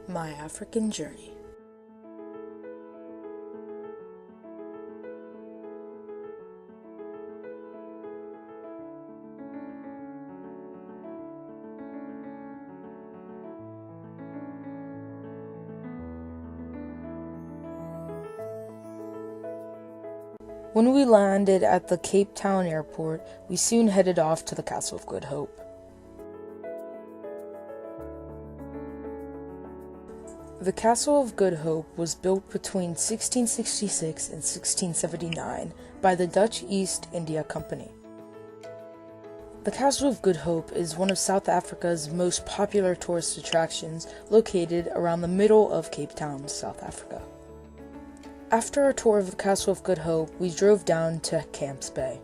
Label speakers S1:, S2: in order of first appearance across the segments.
S1: My African Journey. When we landed at the Cape Town airport, we soon headed off to the Castle of Good Hope. The Castle of Good Hope was built between 1666 and 1679 by the Dutch East India Company. The Castle of Good Hope is one of South Africa's most popular tourist attractions, located around the middle of Cape Town, South Africa. After our tour of the Castle of Good Hope, we drove down to Camps Bay.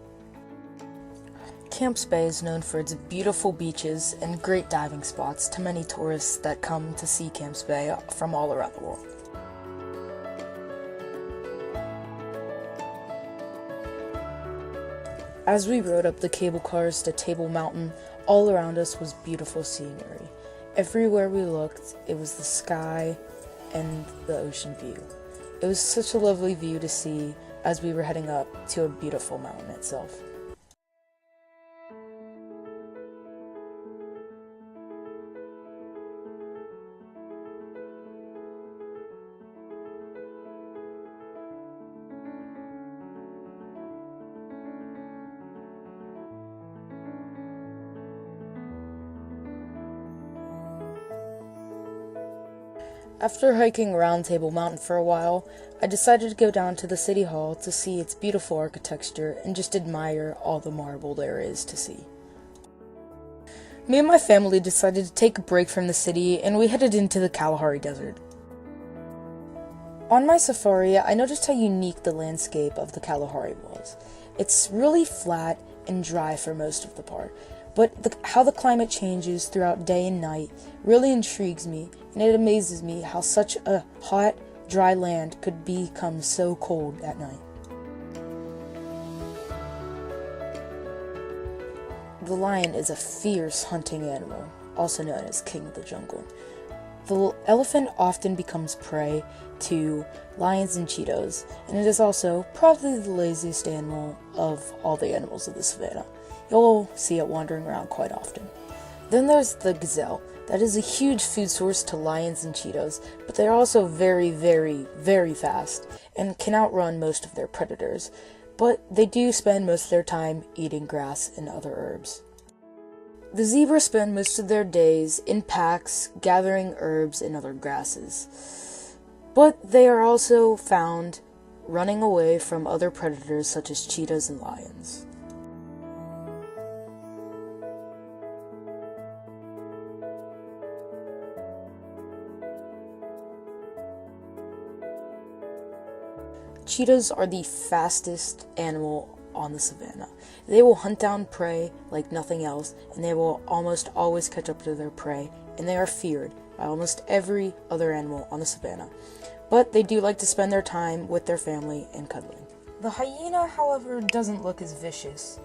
S1: Camps Bay is known for its beautiful beaches and great diving spots to many tourists that come to see Camps Bay from all around the world. As we rode up the cable cars to Table Mountain, all around us was beautiful scenery. Everywhere we looked, it was the sky and the ocean view. It was such a lovely view to see as we were heading up to a beautiful mountain itself. After hiking around Table Mountain for a while, I decided to go down to the City Hall to see its beautiful architecture and just admire all the marble there is to see. Me and my family decided to take a break from the city, and we headed into the Kalahari Desert. On my safari, I noticed how unique the landscape of the Kalahari was. It's really flat and dry for most of the part, but how the climate changes throughout day and night really intrigues me, and it amazes me how such a hot, dry land could become so cold at night. The lion is a fierce hunting animal, also known as king of the jungle. The elephant often becomes prey to lions and cheetahs, and it is also probably the laziest animal of all the animals of the savannah. You'll see it wandering around quite often. Then there's the gazelle. That is a huge food source to lions and cheetahs, but they're also very, very, very fast and can outrun most of their predators. But they do spend most of their time eating grass and other herbs. The zebra spend most of their days in packs gathering herbs and other grasses. But they are also found running away from other predators such as cheetahs and lions. Cheetahs are the fastest animal on the savannah. They will hunt down prey like nothing else, and they will almost always catch up to their prey, and they are feared by almost every other animal on the savannah. But they do like to spend their time with their family and cuddling. The hyena, however, doesn't look as vicious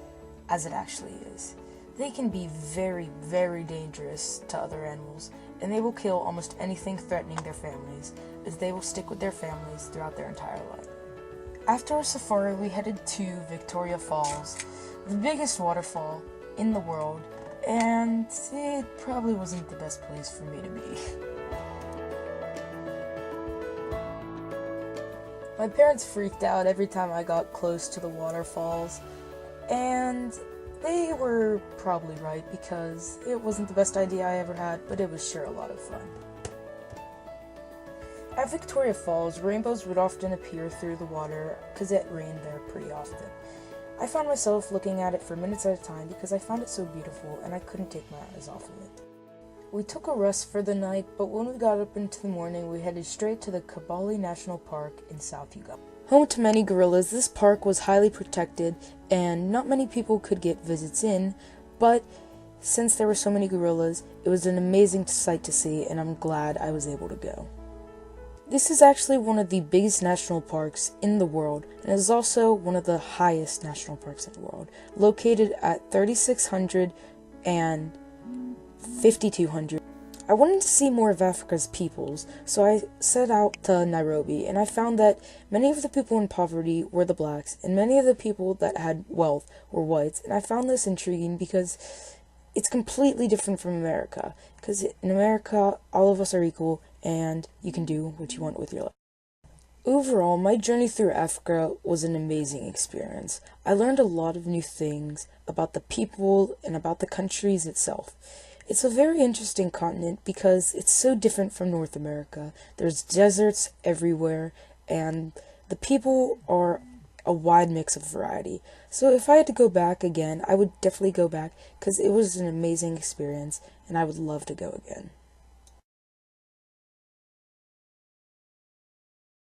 S1: as it actually is. They can be very, very dangerous to other animals, and they will kill almost anything threatening their families, as they will stick with their families throughout their entire life. After our safari, we headed to Victoria Falls, the biggest waterfall in the world, and it probably wasn't the best place for me to be. My parents freaked out every time I got close to the waterfalls, and they were probably right because it wasn't the best idea I ever had, but it was sure a lot of fun. At Victoria Falls, rainbows would often appear through the water because it rained there pretty often. I found myself looking at it for minutes at a time because I found it so beautiful and I couldn't take my eyes off of it. We took a rest for the night, but when we got up into the morning, we headed straight to the Kabale National Park in South Uganda. Home to many gorillas, this park was highly protected and not many people could get visits in, but since there were so many gorillas, it was an amazing sight to see, and I'm glad I was able to go. This is actually one of the biggest national parks in the world, and is also one of the highest national parks in the world, located at 3,600 and 5,200. I wanted to see more of Africa's peoples, so I set out to Nairobi, and I found that many of the people in poverty were the blacks, and many of the people that had wealth were whites, and I found this intriguing because it's completely different from America, because in America, all of us are equal, and you can do what you want with your life. Overall, my journey through Africa was an amazing experience. I learned a lot of new things about the people and about the countries itself. It's a very interesting continent because it's so different from North America. There's deserts everywhere, and the people are a wide mix of variety. So if I had to go back again, I would definitely go back because it was an amazing experience, and I would love to go again.